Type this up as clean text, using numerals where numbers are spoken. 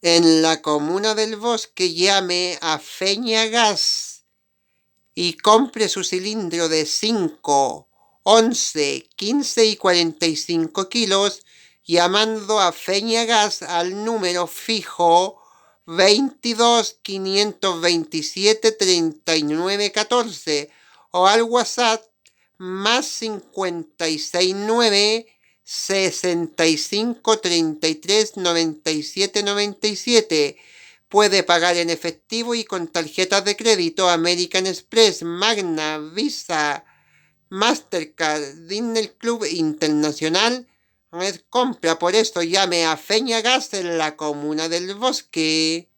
En la comuna del Bosque llame a Feña Gas y compre su cilindro de 5, 11, 15 y 45 kilos llamando a Feña Gas al número fijo 22 527 39 14 o al WhatsApp más 569 65 33 97 97. Puede pagar en efectivo y con tarjetas de crédito American Express, Magna, Visa, Mastercard, Disney Club Internacional. Compra, por esto llame a Feña Gas en la comuna del Bosque.